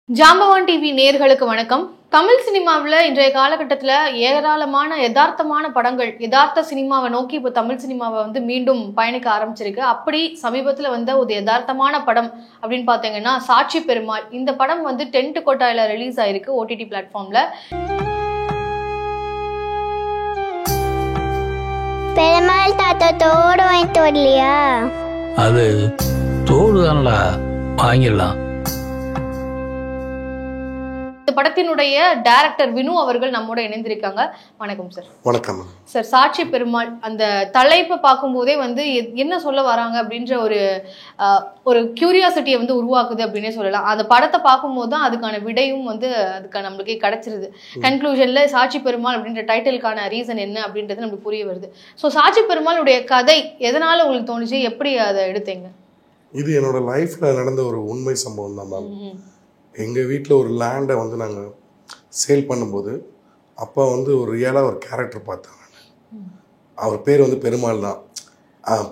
ஜாம்பவான் TV நேயர்களுக்கு வணக்கம். தமிழ் சினிமாவில் இன்றைய காலகட்டத்தில் ஏராளமான யதார்த்தமான படங்கள், யதார்த்த சினிமாவை நோக்கி இப்போ தமிழ் சினிமாவை மீண்டும் பயணிக்க ஆரம்பிச்சிருக்கு. அப்படி சமீபத்தில் வந்த ஒரு யதார்த்தமான படம் அப்படின்னு பார்த்தீங்கன்னா சாட்சி பெருமாள். இந்த படம் டென்ட் கோட்டாயில் ரிலீஸ் ஆயிருக்கு ஓடிடி பிளாட்ஃபார்ம்ல. பெருமாள் தாத்தா தோடு வாங்கிட்டு வரலையா? அது தோடு தானடா, வாங்கிடலாம். இந்த படத்தினுடைய டைரக்டர் வினு அவர்கள் நம்மோட இணைந்திருக்காங்க. வணக்கம் சார். வணக்கம் சார். சாட்சி பெருமாள் அந்த தலைப்பை பார்க்கும்போதே என்ன சொல்ல வராங்க அப்படின்ற ஒரு கியூரியாசிட்டியை உருவாக்குது அப்படின்னே சொல்லலாம். அந்த படத்தை பார்க்கும்போது தான் அதுக்கான விடையும் அதுக்கான நம்மளுக்கே கிடைச்சிருது. கன்க்ளூஷன்ல சாட்சி பெருமாள் அப்படின்ற டைட்டிலுக்கான ரீசன் என்ன அப்படின்றது நம்மளுக்கு புரிய வருது. ஸோ சாட்சி பெருமாளுடைய கதை எதனால உங்களுக்கு தோணுச்சு, எப்படி அதை எடுத்தீங்க? இது என்னோட லைஃப்ல நடந்த ஒரு உண்மை சம்பவம் தான் மேம். எங்கள் வீட்டில் ஒரு லேண்டை நாங்கள் சேல் பண்ணும்போது அப்போ ஒரு ரியலாக ஒரு கேரக்டர் பார்த்தேன். அவர் பேர் பெருமாள் தான்.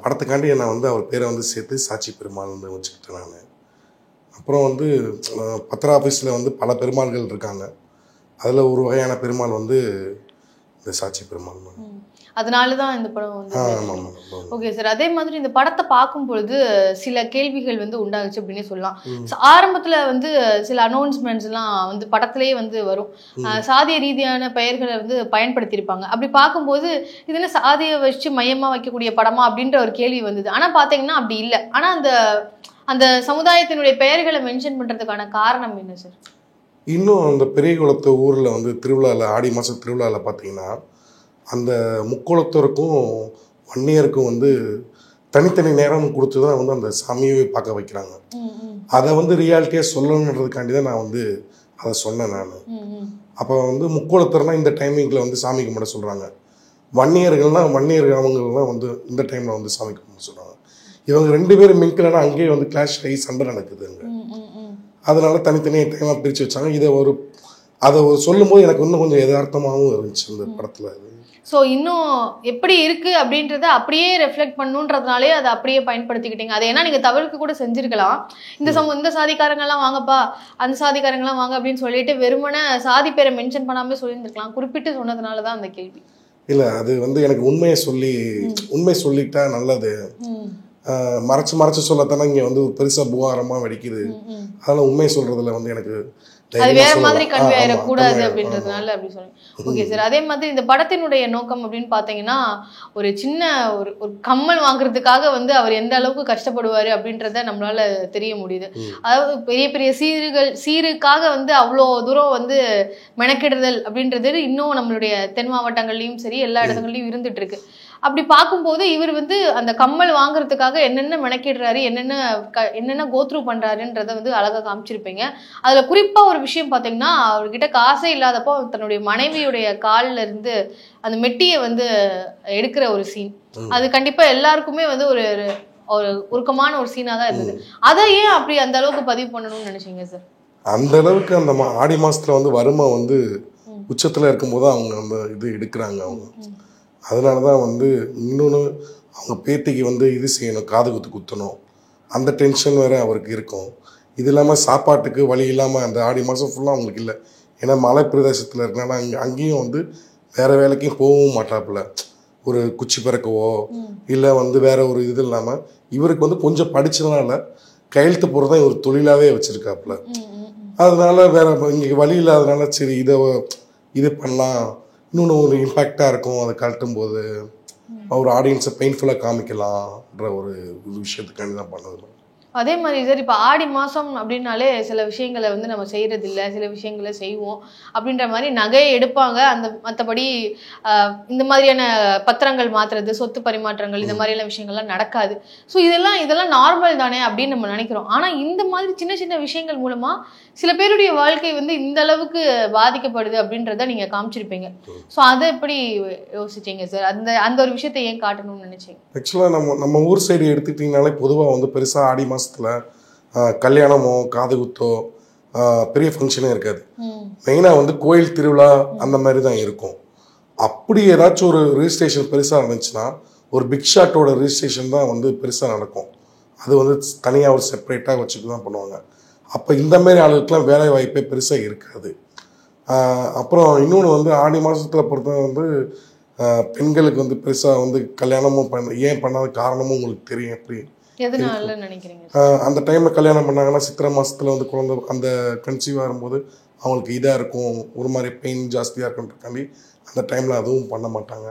படத்துக்காண்டி நான் அவர் பேரை சேர்த்து சாட்சி பெருமாள் வச்சுக்கிட்டேன் நான். அப்புறம் பத்திர ஆஃபீஸில் பல பெருமாள்கள் இருக்காங்க. அதில் ஒரு வகையான பெருமாள் இந்த சாட்சி பெருமாள். அதனாலதான் இந்த படம் ஓகே சார். அதே மாதிரி இந்த படத்தை பார்க்கும் பொழுது சில கேள்விகள் உண்டாகுச்சு அப்படின்னு சொல்லலாம். ஆரம்பத்துல சில அனௌன்ஸ்மெண்ட்ஸ் எல்லாம் படத்திலேயே வரும். சாதிய ரீதியான பெயர்களை பயன்படுத்தியிருப்பாங்க. அப்படி பார்க்கும்போது இதுல சாதியை வச்சு மையமா வைக்கக்கூடிய படமா அப்படின்ற ஒரு கேள்வி வந்தது. ஆனா பாத்தீங்கன்னா அப்படி இல்லை. ஆனா அந்த சமுதாயத்தினுடைய பெயர்களை மென்ஷன் பண்றதுக்கான காரணம் என்ன சார்? இன்னும் அந்த பெரிய குளத்து ஊரில் திருவிழாவில், ஆடி மாதம் திருவிழாவில் பார்த்தீங்கன்னா அந்த முக்குளத்தோருக்கும் வன்னியருக்கும் தனித்தனி நேரம் கொடுத்து தான் அந்த சாமியை பார்க்க வைக்கிறாங்க. அதை ரியாலிட்டியாக சொல்லணுன்றதுக்காண்டி தான் நான் அதை சொன்னேன் நான். அப்போ முக்குளத்தர்னா இந்த டைமிங்கில் சாமி கும்பிட சொல்கிறாங்க. வன்னியர்கள்னால் வன்னியர்கள் அவங்கெல்லாம் இந்த டைமில் சாமி கும்பிட சொல்கிறாங்க. இவங்க ரெண்டு பேரும் மின்கலன்னா அங்கேயே கிளாஷ் ஆகி சண்டை நடக்குது அங்கே. அதனால தனித்தனியாக டைமாக பிரித்து வச்சாங்க. அதை சொல்லும் போது எனக்கு இன்னும் கொஞ்சம் யதார்த்தமாகவும் இருந்துச்சு இந்த படத்தில். ஸோ இன்னும் எப்படி இருக்கு அப்படின்றத அப்படியே ரெஃப்ளெக்ட் பண்ணுன்றதுனாலே அதை அப்படியே பயன்படுத்திக்கிட்டீங்க. அது ஏன்னா நீங்க தவறுக்கு கூட செஞ்சிருக்கலாம். இந்த சாதிக்காரங்கெல்லாம் வாங்கப்பா, அந்த சாதிக்காரங்கெல்லாம் வாங்க அப்படின்னு சொல்லிட்டு வெறுமனே சாதி பேரை மென்ஷன் பண்ணாமே சொல்லியிருந்துருக்கலாம். குறிப்பிட்டு சொன்னதுனால தான் அந்த கேள்வி. இல்லை, அது எனக்கு உண்மை சொல்லிட்டா நல்லது. மறைச்சு சொல்லத்தானே இங்கே பெருசாக புகாரமாக வெடிக்குது. அதனால உண்மை சொல்றதுல எனக்கு அது வேற மாதிரி கன்வே ஆயிடக்கூடாது அப்படின்றதுனால அப்படி சொல்றேன். Okay sir. அதே மாதிரி இந்த படத்தினுடைய நோக்கம் அப்படின்னு பாத்தீங்கன்னா ஒரு சின்ன ஒரு கம்மல் வாங்குறதுக்காக அவர் எந்த அளவுக்கு கஷ்டப்படுவாரு அப்படின்றத நம்மளால தெரிய முடியுது. அதாவது பெரிய பெரிய சீருக்காக அவ்வளோ தூரம் மெனக்கிடுதல் அப்படின்றது இன்னும் நம்மளுடைய தென் மாவட்டங்கள்லயும் சரி எல்லா இடத்துலயும் இருந்துட்டு இருக்கு. அப்படி பார்க்கும்போது இவர் அந்த கம்மல் வாங்குறதுக்காக என்னென்ன மெனக்கிடுறாரு, என்னென்ன கோத்ரூ பண்றாருன்றத அழகா காமிச்சிருப்பீங்க. அதுல குறிப்பா ஒரு விஷயம் பாத்தீங்கன்னா, அவர்கிட்ட காசே இல்லாதப்போ தன்னுடைய மனைவியுடைய காலில் இருந்து அந்த மெட்டியை எடுக்கிற ஒரு சீன். அது கண்டிப்பா எல்லாருக்குமே ஒரு உருக்கமான ஒரு சீனா தான் இருந்தது. அதை ஏன் அப்படி அந்த அளவுக்கு பதிவு பண்ணணும்னு நினைச்சீங்க சார்? அந்த அளவுக்கு அந்த ஆடி மாசத்துல வறுமை உச்சத்துல இருக்கும்போது அவங்க அந்த இது எடுக்கிறாங்க அவங்க. அதனால தான் இன்னொன்று அவங்க பேத்திக்கு இது செய்யணும், காது குத்தணும், அந்த டென்ஷன் வேறு அவருக்கு இருக்கும். இது இல்லாமல் சாப்பாட்டுக்கு வழி இல்லாமல் அந்த ஆடி மாதம் ஃபுல்லாக அவங்களுக்கு இல்லை. ஏன்னா மலை பிரதேசத்தில் இருக்கனால அங்கேயும் வேறு வேலைக்கும் போகவும் மாட்டாப்புல. ஒரு குச்சி பிறக்கவோ இல்லை வேற ஒரு இது இல்லாமல் இவருக்கு கொஞ்சம் படித்ததுனால கையெழுத்து போகிறதான் ஒரு தொழிலாகவே வச்சுருக்காப்புல. அதனால வேற இங்கே வழி இல்லாதனால சரி இது பண்ணலாம், இன்னொன்று ஒரு இம்பேக்டாக இருக்கும். அதை கழட்டும் போது ஒரு ஆடியன்ஸை பெயின்ஃபுல்லாக காமிக்கலாம்ன்ற ஒரு விஷயத்துக்காண்டி தான் பண்ணது. அதே மாதிரி சார், இப்போ ஆடி மாதம் அப்படின்னாலே சில விஷயங்களை நம்ம செய்கிறது இல்லை, சில விஷயங்களை செய்வோம் அப்படின்ற மாதிரி நகையை எடுப்பாங்க. மற்றபடி இந்த மாதிரியான பத்திரங்கள் மாற்றுறது, சொத்து பரிமாற்றங்கள், இந்த மாதிரியான விஷயங்கள்லாம் நடக்காது. ஸோ இதெல்லாம் நார்மல் தானே அப்படின்னு நம்ம நினைக்கிறோம். ஆனால் இந்த மாதிரி சின்ன சின்ன விஷயங்கள் மூலமாக சில பேருடைய வாழ்க்கை இந்த அளவுக்கு பாதிக்கப்படுது அப்படின்றத நீங்கள் காமிச்சிருப்பீங்க. ஸோ அதை எப்படி யோசிச்சிங்க சார்? அந்த ஒரு விஷயத்தை ஏன் காட்டணும்னு நினைச்சீங்க? ஆக்சுவலாக நம்ம ஊர் சைடு எடுத்துக்கிட்டிங்கனாலே பொதுவாக பெருசாக ஆடி மாதத்தில் கல்யாணமோ காது குத்தோ பெரிய ஃபங்க்ஷனே இருக்காது. மெயினாக கோயில் திருவிழா அந்த மாதிரி தான் இருக்கும். அப்படி ஏதாச்சும் ஒரு ரிஜிஸ்ட்ரேஷன் பெருசாக இருந்துச்சுன்னா ஒரு பிக் ஷாட்டோட ரிஜிஸ்ட்ரேஷன் தான் பெருசாக நடக்கும். அது தனியாக ஒரு செப்பரேட்டாக வச்சுட்டு தான் பண்ணுவாங்க. அப்போ இந்த மாதிரி ஆளுகளுக்குலாம் வேலை வாய்ப்பே பெருசாக இருக்காது. அப்புறம் இன்னொன்று வந்து ஆடி மாதத்தில் பொறுத்த வந்து பெண்களுக்கு வந்து பெருசாக வந்து கல்யாணமும் ஏன் பண்ணாத காரணமும் உங்களுக்கு தெரியும் எப்படி எதனால நினைக்கிறீங்க? அந்த டைமில் கல்யாணம் பண்ணாங்கன்னா சித்திரை மாதத்தில் வந்து குழந்தை அந்த கன்சீவ் ஆகும்போது அவங்களுக்கு இதாக இருக்கும், ஒரு மாதிரி பெயின் ஜாஸ்தியாக இருக்குன்றக்காண்டி அந்த டைமில் அதுவும் பண்ண மாட்டாங்க.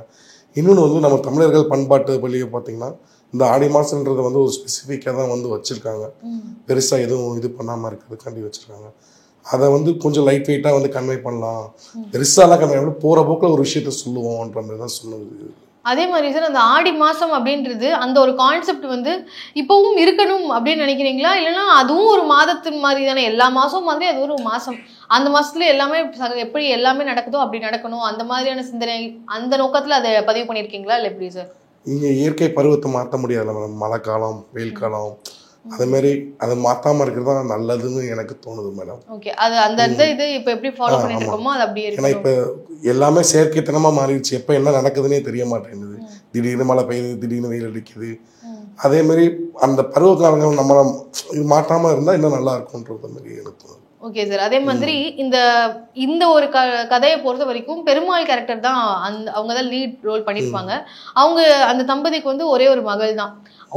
இன்னொன்று வந்து நம்ம தமிழர்கள் பண்பாட்டு வழியை பார்த்திங்கன்னா இந்த ஆடி மாதன்றதை வந்து ஒரு ஸ்பெசிஃபிக்காக தான் வந்து வச்சுருக்காங்க. பெருசாக எதுவும் இது பண்ணாமல் இருக்கிறதுக்காண்டி வச்சுருக்காங்க. அதை வந்து கொஞ்சம் லைட் வெயிட்டாக வந்து கன்வே பண்ணலாம், பெருசாலாம் கன்வே பண்ணி போகிற போக்கில் ஒரு விஷயத்த சொல்லுவோன்ற மாதிரி தான் சொல்லுது. அதே மாதிரி சார் அந்த ஆடி மாதம் அப்படின்றது அந்த ஒரு கான்செப்ட் வந்து இப்போவும் இருக்கணும் அப்படின்னு நினைக்கிறீங்களா? இல்லைன்னா அதுவும் ஒரு மாதத்தின் மாதிரி தானே, எல்லா மாதம் மாதிரி அது ஒரு மாதம், அந்த மாதத்துல எல்லாமே எப்படி எல்லாமே நடக்குதோ அப்படி நடக்கணும், அந்த மாதிரியான சிந்தனை அந்த நோக்கத்தில் அதை பதிவு பண்ணியிருக்கீங்களா இல்லை எப்படி சார்? இங்கே இயற்கை பருவத்தை மாற்ற முடியாதுல்ல மேடம், மழை காலம் வெயில் காலம் அதேமாரி அதை மாற்றாமல் இருக்கிறது தான் நல்லதுன்னு எனக்கு தோணுது மேடம். ஓகே, அது அந்த இது இப்போ எப்படி ஃபாலோ பண்ணிட்டு இருக்கோமோ அது அப்படியே இருக்கு. ஏன்னா இப்போ எல்லாமே செயற்கைத்தனமாக மாறிடுச்சு, எப்போ என்ன நடக்குதுன்னே தெரிய மாட்டேங்குது. திடீர்னு மழை பெய்யுது, திடீர்னு வெயில் அடிக்குது. அதேமாரி அந்த பருவ காலங்கள் நம்ம இது மாற்றாமல் இருந்தால் இன்னும் நல்லா இருக்கும்ன்றது மாதிரி எனக்கு தோணுது. ஓகே சார், அதே மாதிரி இந்த ஒரு கதையை பொறுத்த வரைக்கும் பெருமாள் கேரக்டர் தான் அவங்க தான் லீட் ரோல் பண்ணியிருப்பாங்க. அவங்க அந்த தம்பதிக்கு வந்து ஒரே ஒரு மகள் தான்,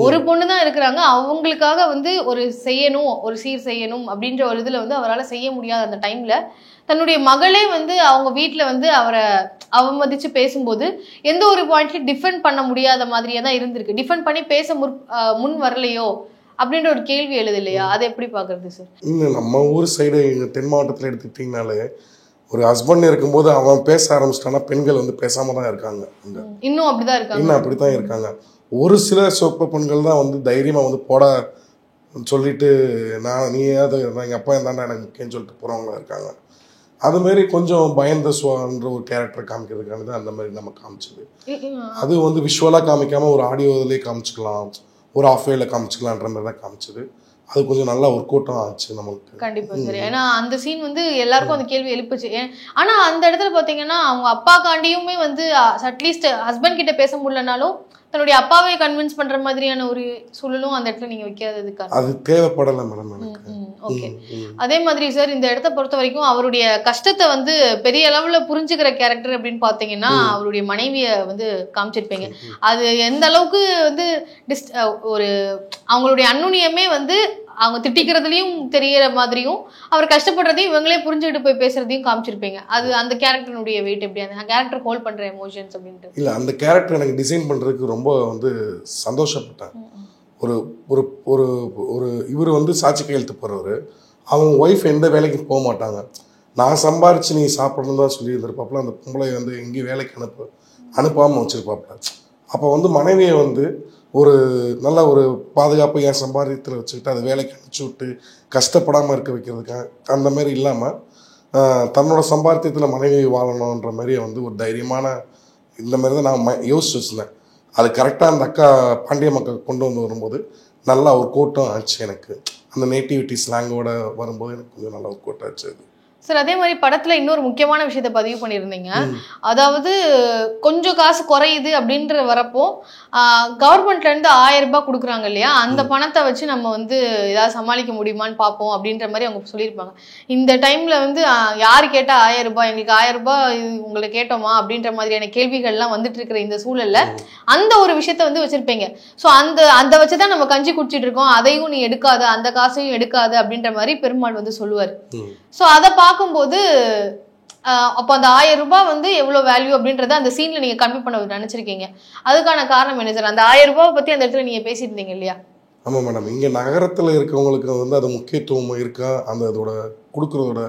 ஒரு பொண்ணு தான் இருக்கிறாங்க. அவங்களுக்காக வந்து ஒரு செய்யணும், ஒரு சீர் செய்யணும் அப்படின்ற ஒரு இதில் வந்து அவரால் செய்ய முடியாத அந்த டைமில் தன்னுடைய மகளே வந்து அவங்க வீட்டில் வந்து அவரை அவமதித்து பேசும்போது எந்த ஒரு பாயிண்ட்லையும் டிஃபெண்ட் பண்ண முடியாத மாதிரியே தான் இருந்திருக்கு. டிஃபெண்ட் பண்ணி பேச முன் வரலையோ அப்படின்ற ஒரு கேள்வி எழுது இல்லையா, அதை எப்படி பார்க்குறது சார்? இன்னும் நம்ம ஊர் சைடு எங்கள் தென் மாவட்டத்தில் எடுத்துக்கிட்டிங்கனாலே ஒரு ஹஸ்பண்ட் இருக்கும்போது அவன் பேச ஆரம்பிச்சிட்டான்னா பெண்கள் வந்து பேசாமல் தான் இருக்காங்க. இன்னும் அப்படிதான் இருக்காங்க, இன்னும் அப்படி தான் இருக்காங்க. ஒரு சில சொப்ப பெண்கள் தான் வந்து தைரியமாக வந்து போட சொல்லிட்டு நீ ஏதாவது எங்கள் அப்பா இருந்தாண்டா எனக்கு முக்கியம்னு சொல்லிட்டு போகிறவங்களா இருக்காங்க. அதுமாரி கொஞ்சம் பயந்த சுவான்ற ஒரு கேரக்டர் காமிக்கிறதுக்கான தான் அந்த மாதிரி நம்ம காமிச்சது. அது வந்து விஷுவலாக காமிக்காமல் ஒரு ஆடியோவிலே காமிச்சிக்கலாம், ஒரு ஆஃப் வேல காமிச்சிக்கலான்ற மாதிரி தான் காமிச்சது. அது கொஞ்சம் நல்லா ஒர்க் அவுட்டும் ஆச்சு நம்மளுக்கு. கண்டிப்பா சரி. ஏன்னா அந்த சீன் வந்து எல்லாருக்கும் அந்த கேள்வி எழுப்புச்சு. ஆனா அந்த இடத்துல பாத்தீங்கன்னா அவங்க அப்பாக்காண்டியுமே வந்து அட்லீஸ்ட் ஹஸ்பண்ட் கிட்ட பேச முடியலனாலும் தன்னுடைய அப்பாவை கன்வின்ஸ் பண்ற மாதிரியான ஒரு சூழலும் அந்த இடத்துல நீங்க வைக்காததுக்காக அது தேவைப்படலை மேடம் எனக்கு. ஓகே, அதே மாதிரி சார் இந்த இடத்த பொறுத்த வரைக்கும் அவருடைய கஷ்டத்தை வந்து பெரிய அளவுல புரிஞ்சுக்கிற கேரக்டர் அப்படின்னு பாத்தீங்கன்னா அவருடைய மனைவியை வந்து காமிச்சிருப்பீங்க. அது எந்த அளவுக்கு வந்து ஒரு அவங்களுடைய அன்னுனியமே வந்து அவங்க திட்டிக்கிறதுலையும் தெரியற மாதிரியும் அவர் கஷ்டப்படுறதையும் இவங்களே புரிஞ்சுக்கிட்டு போய் பேசுறதையும் காமிச்சிருப்பீங்க. அது அந்த கேரக்டருடைய வெயிட் எப்படி, அந்த கேரக்டர் ஹோல்ட் பண்ற எமோஷன்ஸ் அப்படின்ட்டு? இல்லை, அந்த கேரக்டர் எனக்கு டிசைன் பண்ணுறதுக்கு ரொம்ப வந்து சந்தோஷப்பட்டேன். ஒரு ஒரு ஒரு ஒரு இவர் வந்து சாட்சி கையெழுத்து போகிறவர், அவங்க ஒய்ஃப் எந்த வேலைக்கும் போக மாட்டாங்க. நான் சம்பாரித்து நீ சாப்பிடணும் தான் சொல்லி இருந்திருப்பாப்புல. அந்த பொம்பளை வந்து எங்கேயும் வேலைக்கு அனுப்பாமல் வச்சுருப்பாப்புல. அப்போ வந்து மனைவியை வந்து ஒரு நல்ல ஒரு பாதுகாப்பு என் சம்பாதியத்தில் வச்சுக்கிட்டு அதை வேலைக்கு அனுப்பிச்சி விட்டு கஷ்டப்படாமல் இருக்க வைக்கிறதுக்காக அந்த மாதிரி இல்லாமல் தன்னோட சம்பாத்தியத்தில் மனைவி வாழணுன்ற மாதிரி வந்து ஒரு தைரியமான இந்த மாதிரி தான் நான் யோசிச்சு வச்சுருந்தேன். அது கரெக்டாக அந்த அக்கா பாண்டிய மக்கள் கொண்டு வந்து வரும்போது நல்லா ஒரு கோட்டம் ஆச்சு எனக்கு. அந்த நேட்டிவிட்டி ஸ்லாங்கோட வரும்போது எனக்கு கொஞ்சம் நல்லா ஒரு கோட்டம் ஆச்சு அது. சார் அதே மாதிரி படத்துல இன்னொரு முக்கியமான விஷயத்தை பதிவு பண்ணியிருந்தீங்க. அதாவது கொஞ்சம் காசு குறையுது அப்படின்ற வரப்போ கவர்மெண்ட்ல இருந்து 1000 ரூபாய் கொடுக்குறாங்க இல்லையா, அந்த பணத்தை வச்சு நம்ம வந்து ஏதாவது சமாளிக்க முடியுமான்னு பார்ப்போம் அப்படின்ற மாதிரி அவங்க சொல்லியிருப்பாங்க. இந்த டைம்ல வந்து யாரு கேட்டா 1000 ரூபாய், எங்களுக்கு 1000 ரூபாய் உங்களை கேட்டோமா அப்படின்ற மாதிரியான கேள்விகள்லாம் வந்துட்டு இருக்கிற இந்த சூழல்ல அந்த ஒரு விஷயத்த வந்து வச்சிருப்பீங்க. ஸோ அந்த வச்சுதான் நம்ம கஞ்சி குடிச்சிட்டு இருக்கோம், அதையும் நீ எடுக்காது, அந்த காசையும் எடுக்காது அப்படின்ற மாதிரி பெருமாள் வந்து சொல்லுவார். ஸோ அதை பார்க்கும்போது அப்போ அந்த 1000 ரூபாய் வந்து எவ்வளோ வேல்யூ அப்படின்றத அந்த சீன்ல நீங்க கன்வே பண்ண நினைச்சிருக்கீங்க. அதுக்கான காரணம் என்ன சார்? அந்த 1000 ரூபாய் பத்தி அந்த இடத்துல நீங்க பேசியிருந்தீங்க இல்லையா? ஆமாம் மேடம், இங்கே நகரத்தில் இருக்கவங்களுக்கு வந்து அது முக்கியத்துவம் இருக்கா, அந்த அதோட கொடுக்குறதோட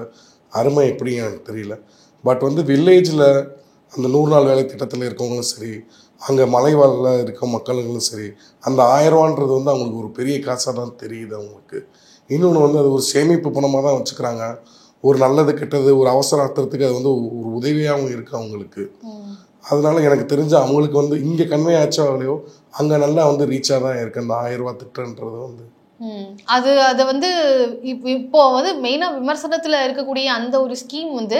அருமை எப்படி எனக்கு தெரியல. பட் வந்து வில்லேஜில் அந்த 100 நாள் வேலை திட்டத்தில் இருக்கவங்களும் சரி, அங்கே மலைவாழில் இருக்க மக்களுங்களும் சரி, அந்த 1000 ரூபான்றது வந்து அவங்களுக்கு ஒரு பெரிய காசாக தான் தெரியுது அவங்களுக்கு. இன்னொன்று வந்து அது ஒரு சேமிப்பு பணமாக தான் வச்சுக்கிறாங்க. ஒரு நல்லது கெட்டது ஒரு அவசரத்துக்கு அது வந்து ஒரு உதவியாகவும் இருக்குது அவங்களுக்கு. அதனால எனக்கு தெரிஞ்ச அவங்களுக்கு வந்து இங்கே கன்வே ஆச்சாகலையோ அங்கே நல்லா வந்து ரீச்சாக தான் இருக்குது அந்த 1000 ரூபா திட்டன்றது வந்து. அது அதை வந்து இப்போ வந்து மெயினா விமர்சனத்துல இருக்கக்கூடிய அந்த ஒரு ஸ்கீம் வந்து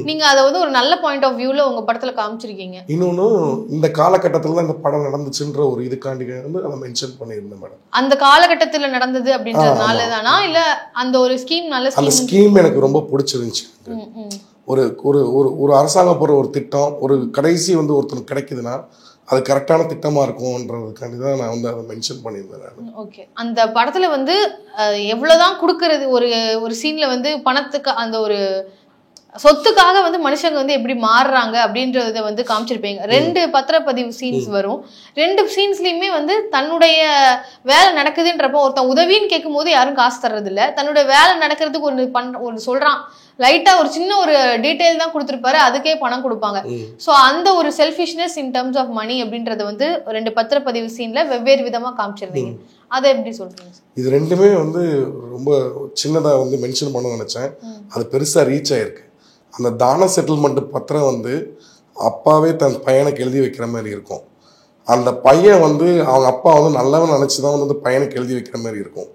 நீங்க அதை வந்து ஒரு நல்ல பாயிண்ட் ஆஃப் வியூல உங்க படத்துல காமிச்சிருக்கீங்க. இன்னொன்னு இந்த காலகட்டத்துல தான் இந்த படம் நடந்துச்சுன்ற ஒரு இதுக்காண்டி வந்து அதை மென்ஷன் பண்ணியிருந்தேன் மேடம். அந்த காலகட்டத்துல நடந்தது அப்படின்றதுனால தானா இல்ல அந்த ஒரு ஸ்கீம் நல்ல அந்த ஸ்கீம் எனக்கு ரொம்ப பிடிச்சிருந்துச்சு. ஒரு ஒரு ஒரு அரசாங்கம் போற ஒரு திட்டம் ஒரு கடைசி வந்து ஒருத்தருக்கு கிடைக்குதுன்னா அது கரெக்டான திட்டமா இருக்கும்ன்றதுக்காண்டி தான் நான் வந்து அதை மென்ஷன் பண்ணியிருந்தேன். ஓகே, அந்த படத்துல வந்து எவ்வளவுதான் கொடுக்கறது ஒரு ஒரு சீன்ல வந்து பணத்துக்கு அந்த ஒரு சொத்துக்காக வந்து மனுஷங்க வந்து எப்படி மாறுறாங்க அப்படின்றத வந்து காமிச்சிருப்பீங்க. 2 பத்திரப்பதிவு சீன்ஸ் வரும். 2 சீன்ஸ்லயுமே வந்து தன்னுடைய வேலை நடக்குதுன்றப்போ ஒருத்தன் உதவின்னு கேட்கும் போது யாரும் காசு தர்றது இல்ல. தன்னுடைய வேலை நடக்கிறதுக்கு ஒரு சொல்றான், லைட்டா ஒரு சின்ன ஒரு டீடைல் தான் கொடுத்துருப்பாரு, அதுக்கே பணம் கொடுப்பாங்க. ஸோ அந்த ஒரு selfishness in terms of money அப்படின்றத வந்து 2 பத்திரப்பதிவு சீன்ல வெவ்வேறு விதமா காமிச்சிருந்தீங்க. அதை எப்படி சொல்றீங்க? இது ரெண்டுமே வந்து ரொம்ப சின்னதா வந்து மென்ஷன் பண்ண நினைச்சேன். அது பெருசா ரீச் ஆயிருக்கு. அந்த தான செட்டில்மெண்ட் பத்திரம் வந்து அப்பாவே தன் பையனுக்கு எழுதி வைக்கிற மாதிரி இருக்கும். அந்த பையன் வந்து அவங்க அப்பா வந்து நல்லவன் நினச்சிதான் வந்து பையனுக்கு எழுதி வைக்கிற மாதிரி இருக்கும்.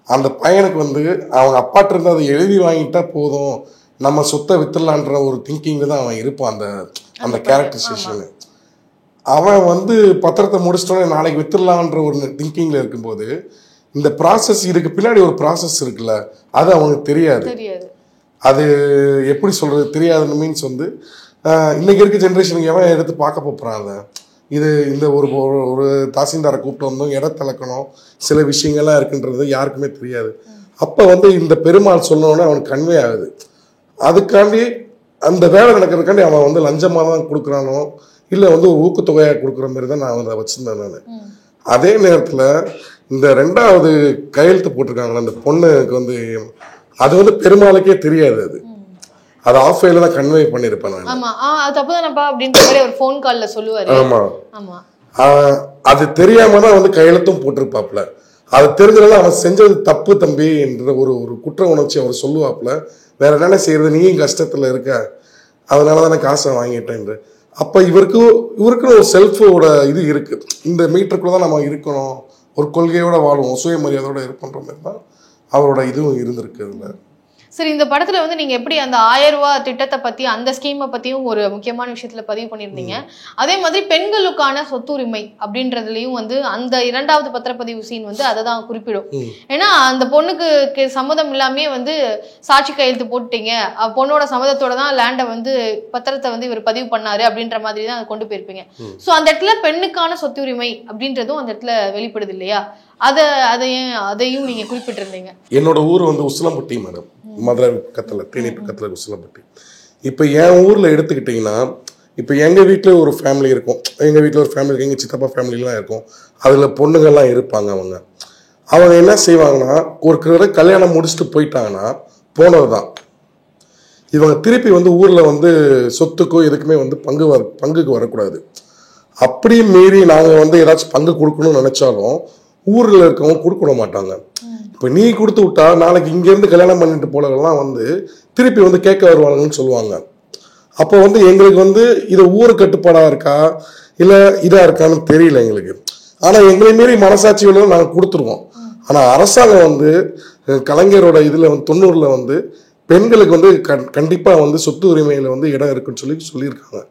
அந்த பையனுக்கு வந்து அவங்க அப்பாட்ட இருந்து அதை எழுதி வாங்கிட்டா போதும், நம்ம சொத்தை வித்துடலான்ற ஒரு திங்கிங்ல தான் அவன் இருப்பான். அந்த கேரக்டரைசேஷனு அவன் வந்து பத்திரத்தை முடிச்சிட்டோன்னே நாளைக்கு வித்துடலான்ற ஒரு திங்கிங்ல இருக்கும்போது இந்த ப்ராசஸ் இதுக்கு பின்னாடி ஒரு ப்ராசஸ் இருக்குல்ல, அது அவனுக்கு தெரியாது. அது எப்படி சொல்றது தெரியாதுன்னு மீன்ஸ் வந்து இன்னைக்கு இருக்க ஜென்ரேஷனுக்கு எவன் எடுத்து பார்க்க போகிறான். இது இந்த ஒரு தாசில்தாரை கூப்பிட்டு வந்தோம், இடத்தளக்கணும், சில விஷயங்கள்லாம் இருக்குன்றது யாருக்குமே தெரியாது. அப்போ வந்து இந்த பெருமாள் சொன்னோன்னே அவனுக்கு கன்வே ஆகுது. அதுக்காண்டி அந்த வேலை நடக்கிறதுக்காண்டி அவன் வந்து லஞ்சமாக தான் கொடுக்குறானோ இல்லை வந்து ஒரு ஊக்கத்தொகையாக கொடுக்குற மாதிரி தான் நான் அதை வச்சுருந்தேன் நான். அதே நேரத்தில் இந்த 2வது கையெழுத்து போட்டிருக்காங்களே அந்த பொண்ணுக்கு வந்து அது வந்து பெருமாளுக்கே தெரியாது. அது ஆஃப் வேல தான் கன்வே பண்ணிருப்பேன் நான். ஆமா அது தப்புதானப்பா அப்படின்ற மாதிரி ஒரு ஃபோன் கால்ல சொல்லுவாரு. ஆமா ஆமா அது தெரியாம தான் வந்து கையெழுத்தும் போட்டிருப்பாப்ல. அது தெரிஞ்சதால அவன் செஞ்சது தப்பு தம்பி என்ற ஒரு குற்ற உணர்ச்சி அவர் சொல்லுவாப்ல. வேற என்னென்ன செய்யறது, நீயும் கஷ்டத்துல இருக்க, அதனாலதான் நான் காசை வாங்கிட்டேன். அப்ப இவருக்குன்னு ஒரு செல்ஃபோட இது இருக்கு. இந்த மீட்டருக்குள்ளதான் நம்ம இருக்கணும், ஒரு கொள்கையோட வாழுவோம், சுயமரியாதையோட இருப்போன்ற மாதிரி தான் அவரோட இதுவும் இருந்திருக்கு அதுல. சரி, இந்த படத்துல வந்து நீங்க எப்படி அந்த 1000 ரூபாய் திட்டத்தை பத்தி அந்த ஸ்கீமை பத்தியும் ஒரு முக்கியமான விஷயத்துல பதிவு பண்ணியிருந்தீங்க. அதே மாதிரி பெண்களுக்கான சொத்துரிமை அப்படின்றதுலயும் வந்து அந்த 2வது பத்திரப்பதிவு சீன் வந்து அதை தான் குறிப்பிடும். ஏன்னா அந்த பொண்ணுக்கு சம்மதம் இல்லாமே வந்து சாட்சி கையெழுத்து போட்டுட்டீங்க, பொண்ணோட சம்மதத்தோட தான் லேண்டை வந்து பத்திரத்தை வந்து இவர் பதிவு பண்ணாரு அப்படின்ற மாதிரி தான் கொண்டு போயிருப்பீங்க. ஸோ அந்த இடத்துல பெண்ணுக்கான சொத்துரிமை அப்படின்றதும் அந்த இடத்துல வெளிப்படுது இல்லையா? அதையும் நீங்க குறிப்பிட்டிருந்தீங்க. என்னோட ஊர் வந்து உசிலம்பட்டி மேடம், மதுரை பக்கத்துல, தேனி பக்கத்துல உசிலம்பட்டி. இப்போ என் ஊர்ல எடுத்துக்கிட்டீங்கன்னா, இப்போ எங்கள் வீட்டில் ஒரு ஃபேமிலி இருக்கும், எங்கள் வீட்டில் ஒரு ஃபேமிலி இருக்கு, எங்கள் சித்தப்பா ஃபேமிலிலாம் இருக்கும். அதில் பொண்ணுங்கள்லாம் இருப்பாங்க. அவங்க என்ன செய்வாங்கன்னா, ஒரு கல்யாணம் முடிச்சுட்டு போயிட்டாங்கன்னா போனது தான். இவங்க திருப்பி வந்து ஊரில் வந்து சொத்துக்கோ எதுக்குமே வந்து பங்குக்கு வரக்கூடாது. அப்படியே மீறி நாங்கள் வந்து ஏதாச்சும் பங்கு கொடுக்கணும்னு நினச்சாலும் ஊரில் இருக்கவங்க கொடுக்க மாட்டாங்க. இப்போ நீ கொடுத்து விட்டா நாளைக்கு இங்கேருந்து கல்யாணம் பண்ணிட்டு போலலாம் வந்து திருப்பி வந்து கேட்க வருவாங்கன்னு சொல்லுவாங்க. அப்போ வந்து எங்களுக்கு வந்து இது ஊர் கட்டுப்பாடாக இருக்கா இல்லை இதாக இருக்கான்னு தெரியல எங்களுக்கு. ஆனால் எங்களை மீறி மனசாட்சி உள்ள நாங்கள் கொடுத்துருவோம். ஆனால் அரசாங்கம் வந்து கலைஞரோட இதில் வந்து 90ல் வந்து பெண்களுக்கு வந்து கண்டிப்பாக வந்து சொத்து உரிமையில் வந்து இடம் இருக்குன்னு சொல்லியிருக்காங்க.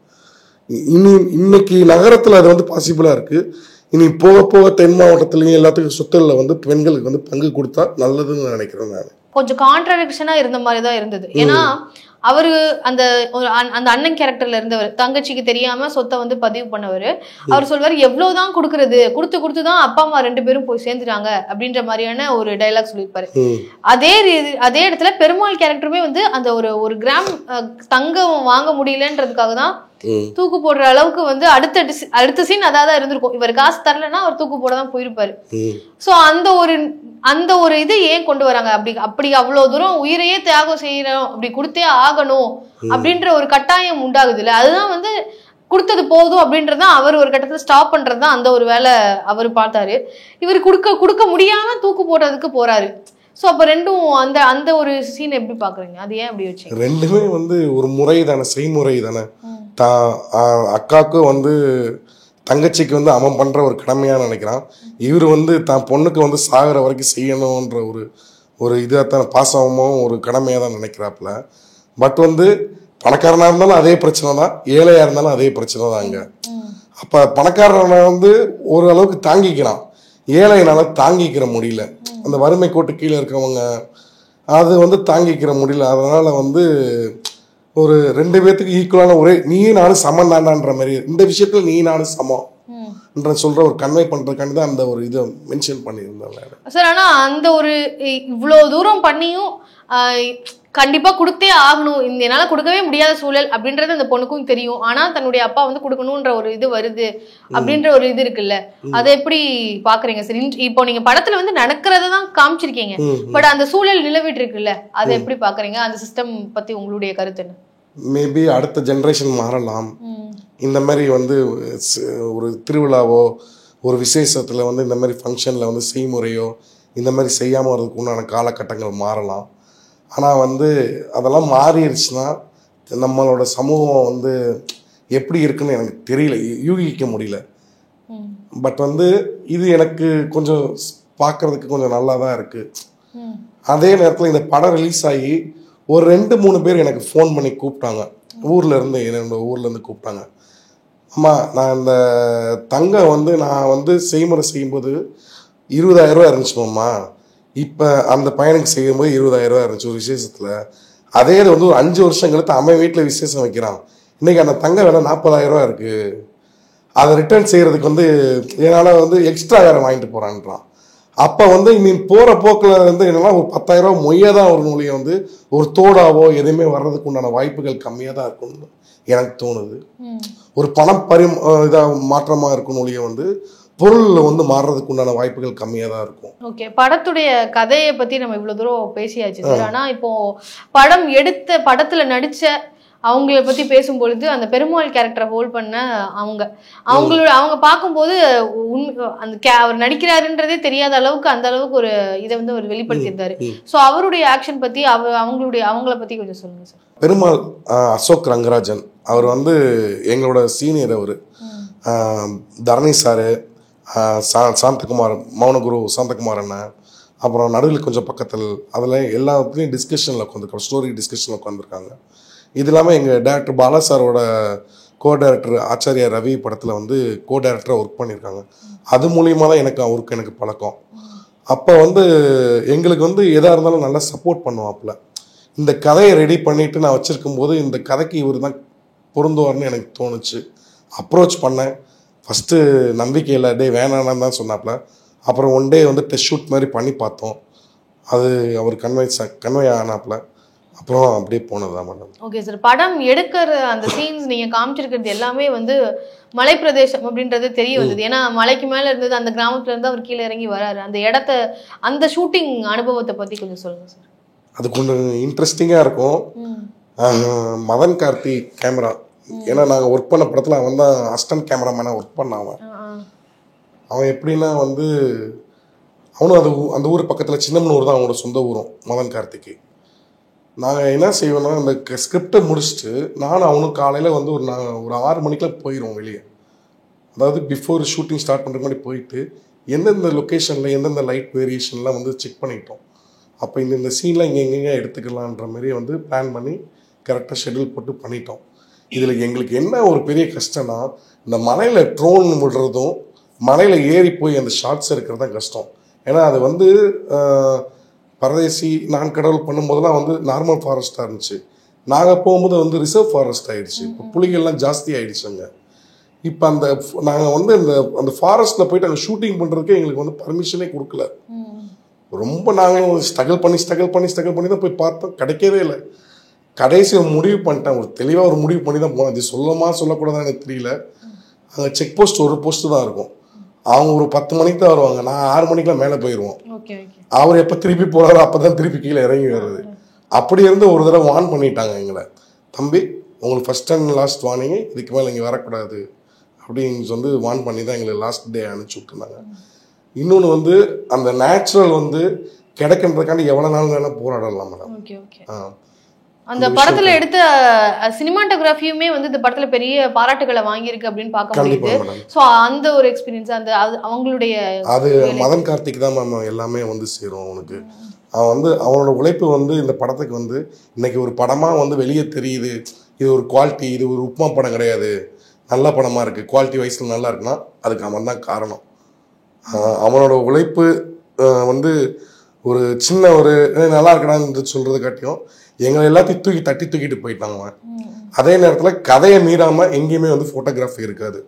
இன்னைக்கு நகரத்தில் அது வந்து பாசிபிளாக இருக்குது. இனி போக போக தென் மாவட்டத்திலையும் எல்லாத்துக்கும் சொத்துகளில் வந்து பெண்களுக்கு வந்து பங்கு கொடுத்தா நல்லதுன்னு நினைக்கிறேன் நான். கொஞ்சம் கான்ட்ராடிக்ஷனா இருந்த மாதிரி தான் இருந்தது. ஏன்னா அவரு அந்த அண்ணன் கேரக்டர்ல இருந்தவர், தங்கச்சிக்கு தெரியாம சொத்தை வந்து பதிவு பண்ணவர். அவர் சொல்வாரு, எவ்வளவுதான் கொடுக்கறது, கொடுத்துதான் அப்பா அம்மா 2 பேரும் போய் சேர்ந்துட்டாங்க அப்படின்ற மாதிரியான ஒரு டைலாக் சொல்லியிருப்பாரு. அதே இடத்துல பெருமாள் கேரக்டருமே வந்து அந்த ஒரு கிராம் தங்கம் வாங்க முடியலன்றதுக்காக தான் தூக்கு போடுற அளவுக்கு வந்து அடுத்த சீன் அதான் இருந்திருக்கும். இவர் காசு தரலன்னா அவர் தூக்கு போட தான் போயிருப்பாரு. சோ அந்த ஒரு இது ஏன் கொண்டு வராங்க, அப்படி அவ்வளவு தூரம் உயிரையே தியாகம் செய்யணும், அப்படி கொடுத்தே ஆகணும் அப்படின்ற ஒரு கட்டாயம் உண்டாகுது இல்ல. அதுதான் வந்து கொடுத்தது போதும் அப்படின்றதான் அவர் ஒரு கட்டத்துல ஸ்டாப் பண்றதுதான் அந்த ஒரு வேலை அவர் பார்த்தாரு. இவர் கொடுக்க முடியாம தூக்கு போடுறதுக்கு போறாரு. ஸோ அப்போ ரெண்டும் அந்த ஒரு சீன் எப்படி பார்க்குறீங்க? அது ஏன் அப்படி வச்சு? ரெண்டுமே வந்து ஒரு முறை தானே, செய்முறை தானே. அக்காவுக்கும் வந்து தங்கச்சிக்கு வந்து அவன் பண்ணுற ஒரு கடமையாக நினைக்கிறான். இவர் வந்து தான் பொண்ணுக்கு வந்து சாகிற வரைக்கும் செய்யணுன்ற ஒரு இதாகத்தான் பாசமும் ஒரு கடமையாக தான் நினைக்கிறாப்புல. பட் வந்து பணக்காரனாக இருந்தாலும் அதே பிரச்சனை தான், ஏழையாக இருந்தாலும் அதே பிரச்சனை தான் அங்கே. அப்போ பணக்காரனை வந்து ஓரளவுக்கு தாங்கிக்கிறான், ஏழையினால தாங்கிக்கிற முடியல. அந்த வறுமை கோட்டு கீழே இருக்கவங்க அது வந்து தாங்கிக்கிற முடியல. அதனால் வந்து ஒரு 2 பேர்த்துக்கு ஈக்குவலான ஒரே நீ நானும் சமம் தாண்டான்ற மாதிரி இந்த விஷயத்தில் நீ நானும் சமம் என்ற சொல்கிற ஒரு கன்வே பண்ணுறதுக்காண்டி தான் அந்த ஒரு இதை மென்ஷன் பண்ணியிருந்தாங்க சார். ஆனால் அந்த ஒரு இவ்வளோ தூரம் பண்ணியும் கண்டிப்பா கொடுத்தே ஆகணும், என்னால கொடுக்கவே முடியாத சூழல் அப்படின்றது அந்த பொண்ணுக்கும் தெரியும். ஆனா தன்னுடைய அப்பா வந்து கொடுக்கணும்ன்ற ஒரு இது வருது அப்படின்ற ஒரு இது இருக்குல்ல, அதை எப்படி பாக்குறீங்க சார்? இப்போ நீங்க படத்துல வந்து நடக்கிறத தான் காமிச்சிருக்கீங்க, பட் அந்த சூழல் நிலவிட்டு இருக்குல்ல, அதை எப்படி பாக்குறீங்க? அந்த சிஸ்டம் பத்தி உங்களுடைய கருத்து என்ன? மேபி அடுத்த ஜென்ரேஷன் மாறலாம். இந்த மாதிரி வந்து ஒரு திருவிழாவோ ஒரு விசேஷத்துல வந்து இந்த மாதிரி ஃபங்க்ஷன்ல வந்து செய்முறையோ இந்த மாதிரி செய்யாமல் வரதுக்கு உண்டான காலகட்டங்கள் மாறலாம். ஆனால் வந்து அதெல்லாம் மாறிடுச்சுன்னா நம்மளோட சமூகம் வந்து எப்படி இருக்குன்னு எனக்கு தெரியல, யூகிக்க முடியல. பட் வந்து இது எனக்கு கொஞ்சம் பார்க்குறதுக்கு கொஞ்சம் நல்லா தான் இருக்குது. அதே நேரத்தில் இந்த படம் ரிலீஸ் ஆகி ஒரு 2-3 பேர் எனக்கு ஃபோன் பண்ணி கூப்பிட்டாங்க, என்னோட ஊர்லேருந்து கூப்பிட்டாங்க. ஆமாம், நான் இந்த தங்கம் வந்து நான் வந்து செய்முறை செய்யும்போது 20,000 ரூபா இருந்துச்சுமாம்மா, இப்போ அந்த பையனுக்கு செய்யும்போது 20,000 ரூபா இருந்துச்சு ஒரு விசேஷத்தில். அதே இது வந்து ஒரு 5 வருஷம் கழித்து அவன் வீட்டில் விசேஷம் வைக்கிறான், இன்றைக்கி அந்த தங்க விலை 40,000 ரூபா இருக்குது. அதை ரிட்டர்ன் செய்கிறதுக்கு வந்து என்னால் வந்து எக்ஸ்ட்ரா வேறு வாங்கிட்டு போகிறான்றான். அப்போ வந்து நீ போகிற போக்கில் வந்து என்னென்னா ஒரு 10,000 ரூபா மொய்யாக தான் ஒரு நூலியை வந்து ஒரு தோடாவோ எதுவுமே வர்றதுக்கு உண்டான வாய்ப்புகள் கம்மியாக தான் இருக்கும்னு எனக்கு தோணுது. ஒரு பணம் இதாக மாற்றமாக இருக்கும் நூலியை வந்து பொருள் வந்து மாறுறதுக்கு உண்டான வாய்ப்புகள் கம்மியாக தான் இருக்கும். ஓகே, படத்துடைய கதையை பற்றி நம்ம இவ்வளோ தூரம் பேசியாச்சு சார். ஆனால் இப்போ படம் எடுத்த படத்தில் நடித்த அவங்கள பற்றி பேசும்பொழுது அந்த பெருமாள் கேரக்டரை ஹோல்ட் பண்ண அவங்க பார்க்கும்போது அந்த அவர் நடிக்கிறாருன்றதே தெரியாத அளவுக்கு அந்த அளவுக்கு ஒரு இதை வந்து அவர் வெளிப்படுத்தியிருந்தாரு. ஸோ அவருடைய ஆக்ஷன் பற்றி அவங்கள பற்றி கொஞ்சம் சொல்லுங்கள் சார். பெருமாள் அசோக் ரங்கராஜன் அவர் வந்து எங்களோட சீனியர். அவர் தரணி சாரு, சாந்தகுமார், மௌனகுரு சாந்தகுமார் அண்ணன், அப்புறம் நடுவில் கொஞ்சம் பக்கத்தில் அதில் எல்லாத்துலேயும் டிஸ்கஷனில் உட்காந்துருக்காங்க, ஸ்டோரி டிஸ்கஷனில் உட்காந்துருக்காங்க. இது இல்லாமல் எங்கள் டேரக்டர் பாலா சாரோட கோ டைரக்டர் ஆச்சாரியா ரவி படத்தில் வந்து கோ டைரக்டராக ஒர்க் பண்ணியிருக்காங்க. அது மூலியமாக தான் எனக்கு பழக்கம். அப்போ வந்து எங்களுக்கு வந்து எதாக இருந்தாலும் நல்லா சப்போர்ட் பண்ணுவாப்புல. இந்த கதையை ரெடி பண்ணிவிட்டு நான் வச்சுருக்கும் போது இந்த கதைக்கு இவர் தான் பொருந்துவார்னு எனக்கு தோணுச்சு. அப்ரோச் பண்ணேன். ஃபஸ்ட்டு நம்பிக்கை இல்லை, டே வேணான்னு தான் சொன்னாப்புல. அப்புறம் ஒன் டே வந்து டெஸ்ட் ஷூட் மாதிரி பண்ணி பார்த்தோம். அது அவர் கன்வே ஆனாப்புல. அப்புறம் அப்படியே போனதுதான் மேடம். ஓகே சார், படம் எடுக்கிற அந்த சீன்ஸ் நீங்கள் காமிச்சிருக்கிறது எல்லாமே வந்து மலை பிரதேசம் அப்படின்றது தெரிய வந்தது. ஏன்னா மலைக்கு மேலே இருந்தது, அந்த கிராமத்துலேருந்து அவர் கீழே இறங்கி வராரு. அந்த இடத்த, அந்த ஷூட்டிங் அனுபவத்தை பற்றி கொஞ்சம் சொல்லுங்கள் சார். அது கொஞ்சம் இன்ட்ரெஸ்டிங்காக இருக்கும். மதன் கார்த்தி கேமரா, ஏன்னா நாங்கள் ஒர்க் பண்ண படத்தில் அவன் தான் அசிஸ்டன்ட் கேமராமேனாக ஒர்க் பண்ணான். அவன் எப்படின்னா வந்து அவனும் அந்த ஊர் பக்கத்தில் சின்னமனூர் தான் அவனோட சொந்த ஊரும் மதன் கார்த்திக்கு. நாங்கள் என்ன செய்வோம்னா அந்த ஸ்கிரிப்டை முடிச்சுட்டு நானும் அவனும் காலையில் வந்து ஒரு 6 மணிக்கெலாம் போயிடுவோம் வெளியே. அதாவது பிஃபோர் ஷூட்டிங் ஸ்டார்ட் பண்ணுற மாதிரி போயிட்டு எந்தெந்த லொக்கேஷனில் எந்தெந்த லைட் வேரியேஷன்லாம் வந்து செக் பண்ணிட்டோம். அப்போ இந்த சீன்லாம் எங்கெங்கே எடுத்துக்கலான்ற மாதிரி வந்து பிளான் பண்ணி கரெக்டாக ஷெட்யூல் போட்டு பண்ணிட்டோம். இதில் எங்களுக்கு என்ன ஒரு பெரிய கஷ்டம்னா இந்த மலையில் ட்ரோன் விடுறதும் மலையில் ஏறி போய் அந்த ஷார்ட்ஸ் எடுக்கிறது தான் கஷ்டம். ஏன்னா அது வந்து பரதேசி நான் கடவுள் பண்ணும்போதெல்லாம் வந்து நார்மல் ஃபாரஸ்ட்டாக இருந்துச்சு. நாங்கள் போகும்போது வந்து ரிசர்வ் ஃபாரஸ்ட் ஆகிடுச்சு. இப்போ புலிகள்லாம் ஜாஸ்தி ஆகிடுச்சு அங்கே. இப்போ நாங்கள் வந்து அந்த ஃபாரஸ்ட்டில் போயிட்டு அங்கே ஷூட்டிங் பண்ணுறதுக்கே எங்களுக்கு வந்து பர்மிஷனே கொடுக்கல. ரொம்ப நாங்களும் ஸ்ட்ரகிள் பண்ணி தான் போய் பார்த்தோம், கிடைக்கவே இல்லை. கடைசி ஒரு முடிவு பண்ணிட்டேன், ஒரு தெளிவாக ஒரு முடிவு பண்ணி தான் போனேன். இது சொல்லக்கூடாதான் எனக்கு தெரியல. அங்கே செக் போஸ்ட் ஒரு போஸ்ட்டு தான் இருக்கும். அவங்க ஒரு 10 மணிக்கு தான் வருவாங்க, நான் 6 மணிக்கெலாம் மேலே போயிடுவோம். அவர் எப்போ திருப்பி போகிறாரோ அப்போ தான் திருப்பி கீழே இறங்கி வருது. அப்படி இருந்து ஒரு தடவை வார்ன் பண்ணிட்டாங்க எங்களை, தம்பி உங்களுக்கு ஃபஸ்ட் அண்ட் லாஸ்ட் வார்னிங், இதுக்கு மேலே இங்கே வரக்கூடாது அப்படின்னு வந்து வார்ன் பண்ணி தான் எங்களை லாஸ்ட் டே அனுப்பிச்சி விட்டுருந்தாங்க. இன்னொன்று வந்து அந்த நேச்சுரல் வந்து கிடைக்கின்றதுக்காண்டி எவ்வளோ நாள் வேணால் போராடலாம் மேடம். அந்த படத்துல எடுத்த சினிமாட்டோகிராஃபியுமே வந்து இந்த படத்துல பெரிய பாராட்டுகளை வாங்கியிருக்கு அப்படின்னு பார்க்க முடியுது. ஸோ அந்த ஒரு எக்ஸ்பீரியன்ஸ் அந்த அவங்களுடைய அது மதன் கார்த்திக் தான் மேம் எல்லாமே வந்து சேரும் அவனுக்கு. அவன் வந்து அவனோட உழைப்பு வந்து இந்த படத்துக்கு வந்து இன்னைக்கு ஒரு படமா வந்து வெளியே தெரியுது. இது ஒரு குவாலிட்டி, இது ஒரு உப்புமா படம் கிடையாது, நல்ல படமா இருக்கு, குவாலிட்டி வைஸ்ல நல்லா இருக்குன்னா அதுக்கு அவன் தான் காரணம். அவனோட உழைப்பு வந்து ஒரு சின்ன ஒரு நல்லா இருக்கடான்னு சொல்றது காட்டியும் எங்களை எல்லாத்தையும் தூக்கிட்டு போயிட்டாங்க. அதே நேரத்தில் கதையை மீறாம எங்கேயுமே வந்து ஃபோட்டோகிராஃபி இருக்காது.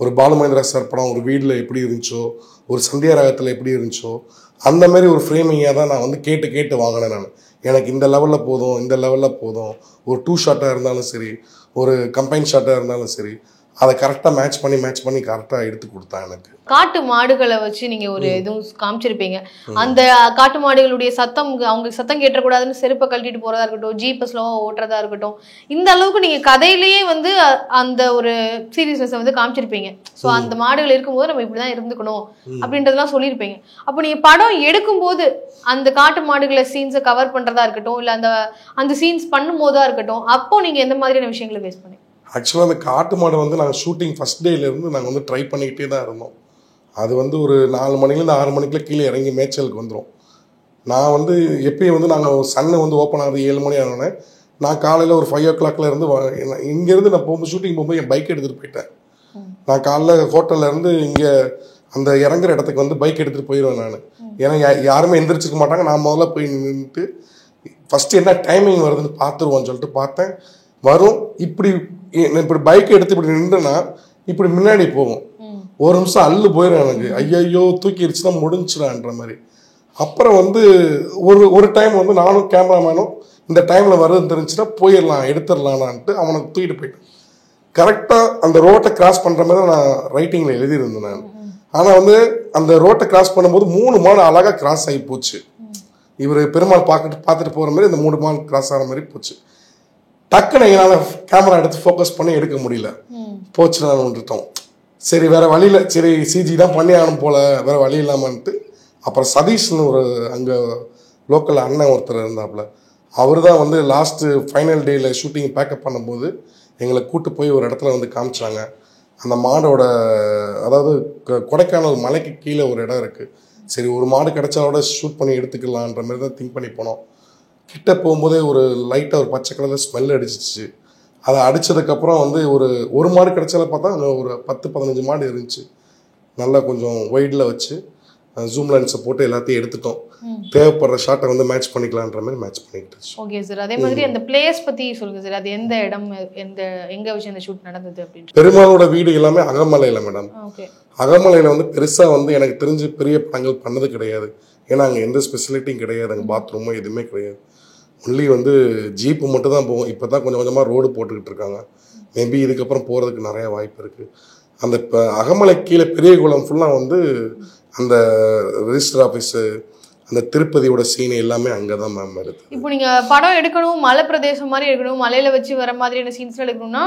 ஒரு பாலுமகேந்திரா சார் படம் ஒரு வீடில் எப்படி இருந்துச்சோ, ஒரு சந்தியா ராகத்தில் எப்படி இருந்துச்சோ, அந்த மாதிரி ஒரு ஃப்ரேமிங்காக தான் நான் வந்து கேட்டு வாங்கினேன். நான் எனக்கு இந்த லெவலில் போதும், இந்த லெவலில் போதும், ஒரு 2 ஷாட்டாக இருந்தாலும் சரி, ஒரு கம்பைன் ஷாட்டாக இருந்தாலும் சரி, அதை கரெக்டாக மேட்ச் பண்ணி கரெக்டாக எடுத்து கொடுத்தான் எனக்கு. காட்டு மாடுகளை வச்சு நீங்க ஒரு இதுவும் காமிச்சிருப்பீங்க. அந்த காட்டு மாடுகளுடைய சத்தம் அவங்களுக்கு சத்தம் கேட்டக்கூடாதுன்னு செருப்பை கழட்டிட்டு போறதா இருக்கட்டும், ஜீப்பை ஸ்லோவா ஓட்டுறதா இருக்கட்டும், இந்த அளவுக்கு நீங்க கதையிலேயே வந்து அந்த ஒரு சீரியஸ்னஸ் வந்து காமிச்சிருப்பீங்க. ஸோ அந்த மாடுகள் இருக்கும்போது நம்ம இப்படிதான் இருந்துக்கணும் அப்படின்றதெல்லாம் சொல்லியிருப்பீங்க. அப்போ நீங்க படம் எடுக்கும்போது அந்த காட்டு மாடுகளை சீன்ஸை கவர் பண்றதா இருக்கட்டும், இல்ல அந்த சீன்ஸ் பண்ணும் போதா இருக்கட்டும், அப்போ நீங்க எந்த மாதிரியான விஷயங்களை பேஸ் பண்ணீங்க? ஆக்சுவலாக அந்த காட்டு மாடை வந்து நாங்கள் ஷூட்டிங் ஃபஸ்ட் டேலேருந்து நாங்கள் வந்து ட்ரை பண்ணிக்கிட்டே தான் இருந்தோம். அது வந்து ஒரு 4 மணிலேருந்து 6 மணிக்குள்ளே கீழே இறங்கி மேய்ச்சலுக்கு வந்துடும். நான் வந்து எப்பயும் வந்து நாங்கள் சன்னு வந்து ஓப்பன் ஆகுது 7 மணி ஆனோடனே நான் காலையில் ஒரு 5 o'clock இருந்து இங்கேருந்து நான் போகும்போது ஷூட்டிங் போகும்போது என் பைக் எடுத்துகிட்டு போயிட்டேன். நான் காலைல ஹோட்டல்லேருந்து இங்கே அந்த இறங்குற இடத்துக்கு வந்து பைக் எடுத்துகிட்டு போயிடுவேன் நான். ஏன்னா யாருமே எந்திரிச்சிக்க மாட்டாங்க. நான் முதல்ல போய் நின்றுட்டு ஃபஸ்ட்டு என்ன டைமிங் வருதுன்னு பார்த்துருவோன்னு சொல்லிட்டு பார்த்தேன். வரும் இப்படி பைக் எடுத்து இப்படி நின்றுனா இப்படி முன்னாடி போகும். ஒரு நிமிஷம் அள்ளு போயிடும் எனக்கு. ஐயோ தூக்கிடுச்சுன்னா முடிஞ்சிடான்ற மாதிரி. அப்புறம் வந்து ஒரு டைம் வந்து நானும் கேமராமேனும் இந்த டைமில் வருதுன்னு தெரிஞ்சுன்னா போயிடலாம் எடுத்துடலான்ட்டு அவனுக்கு தூக்கிட்டு போயிட்டேன். கரெக்டாக அந்த ரோட்டை கிராஸ் பண்ணுற மாதிரி நான் ரைட்டிங்கில் எழுதியிருந்தேன் நான். ஆனால் வந்து அந்த ரோட்டை கிராஸ் பண்ணும்போது 3 மாடு அழகாக கிராஸ் ஆகி போச்சு. இவர் பெருமாள் பார்த்துட்டு போகிற மாதிரி இந்த 3 மாடு கிராஸ் ஆகிற மாதிரி போச்சு. டக்குன்னு எங்களால் கேமரா எடுத்து ஃபோக்கஸ் பண்ணி எடுக்க முடியல. போச்சுன்னு விட்டுட்டோம். சரி வேற வழியில், சரி சிஜி தான் பண்ணி ஆகணும் போல, வேற வழி இல்லாமன்ட்டு அப்புறம் சதீஷ்னு ஒரு அங்கே லோக்கல் அண்ணன் ஒருத்தர் இருந்தாப்புல, அவர் தான் வந்து லாஸ்ட்டு ஃபைனல் டேயில் ஷூட்டிங் பேக்கப் பண்ணும்போது எங்களை கூப்பிட்டு போய் ஒரு இடத்துல வந்து காமிச்சாங்க. அந்த மாடோட அதாவது கொடைக்கானல் மலைக்கு கீழே ஒரு இடம் இருக்குது. சரி ஒரு மாடு கிடைச்சாலோட ஷூட் பண்ணி எடுத்துக்கலான்ற மாதிரி தான் திங்க் பண்ணி போனோம். கிட்ட போகும்போதே ஒரு லைட்டாக ஒரு பச்சை கலரில் ஸ்மெல் அடிச்சிச்சு. அதை அடித்ததுக்கப்புறம் வந்து ஒரு மாடு கிடைச்சால பார்த்தா அங்கே ஒரு 10-15 மாடு இருந்துச்சு. நல்லா கொஞ்சம் ஒய்டில் வச்சு ஜூம் லென்ஸை போட்டு எல்லாத்தையும் எடுத்துட்டோம். தேவைப்படுற ஷாட்டை வந்து மேட்ச் பண்ணிக்கலான்ற மாதிரி மேட்ச் பண்ணிக்கிட்டு. ஓகே சார், அதே மாதிரி அந்த பிளேஸ் பற்றி சொல்லுங்கள் சார். அது எந்த இடம், எங்கே வச்சு அந்த ஷூட் நடந்தது அப்படின்னு? பெருமாளோட வீடு எல்லாமே அகமலையில் மேடம். ஓகே. அகமலையில் வந்து பெருசாக வந்து எனக்கு தெரிஞ்சு பெரிய படங்கள் பண்ணது கிடையாது. ஏன்னா அங்கே எந்த ஸ்பெசிலிட்டியும் கிடையாது. அங்கே பாத்ரூமோ எதுவுமே கிடையாது. ஒன்லி வந்து ஜீப்பு மட்டும் தான் போகும். இப்போ தான் கொஞ்சம் கொஞ்சமாக ரோடு போட்டுக்கிட்டு இருக்காங்க. மேபி இதுக்கப்புறம் போகிறதுக்கு நிறைய வாய்ப்பு இருக்குது. அந்த இப்போ அகமலை கீழே பெரிய குளம் ஃபுல்லாக வந்து அந்த ரெஜிஸ்டர் ஆஃபீஸு, அந்த திருப்பதியோட சீன் எல்லாமே அங்கே தான் மேம் இருக்குது. இப்போ நீங்கள் படம் எடுக்கணும், மலை பிரதேசம் மாதிரி எடுக்கணும், மலையில் வச்சு வர மாதிரியான சீன்ஸ்லாம் எடுக்கணும்னா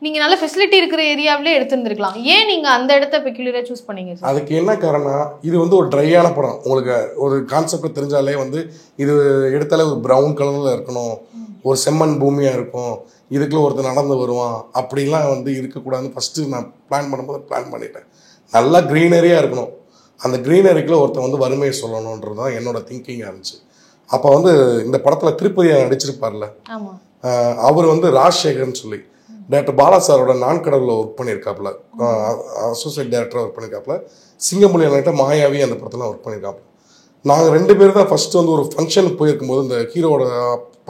நீங்கள் நல்ல ஃபெசிலிட்டி இருக்கிற ஏரியாவிலே எடுத்துருந்துருக்கலாம். ஏன் நீங்கள் அந்த இடத்த பெக்யூலராக சூஸ் பண்ணீங்க சார்? அதுக்கு என்ன காரணம், இது வந்து ஒரு ட்ரையான படம். உங்களுக்கு ஒரு கான்செப்ட் தெரிஞ்சாலே வந்து இது எடுத்தாலே ஒரு ப்ரௌன் கலரில் இருக்கணும், ஒரு செம்மண் பூமியாக இருக்கும், இதுக்குள்ள ஒருத்தர் நடந்து வருவான் அப்படிலாம் வந்து இருக்கக்கூடாதுன்னு ஃபஸ்ட்டு நான் பிளான் பண்ணிட்டேன். நல்லா க்ரீனரியாக இருக்கணும். அந்த க்ரீனரிக்குள்ள ஒருத்தன் வந்து வறுமையை சொல்லணுன்றது தான் என்னோட திங்கிங்காக இருந்துச்சு. அப்போ வந்து இந்த படத்தில் திருப்பதியை நடிச்சிருப்பார்ல, அவர் வந்து ராஜசேகர்னு சொல்லி டைரக்டர் பாலா சாரோட நான் கடவுளில் ஒர்க் பண்ணியிருக்காப்புல, அசோசியேட் டைரக்டராக ஒர்க் பண்ணியிருக்காப்புல. சிங்கமொழி அண்ணன்ட்ட மாயாவி அந்த படத்தில் ஒர்க் பண்ணியிருக்காப்புல. நாங்கள் 2 பேர் தான் ஃபஸ்ட்டு வந்து ஒரு ஃபங்க்ஷனுக்கு போயிருக்கும்போது, இந்த ஹீரோட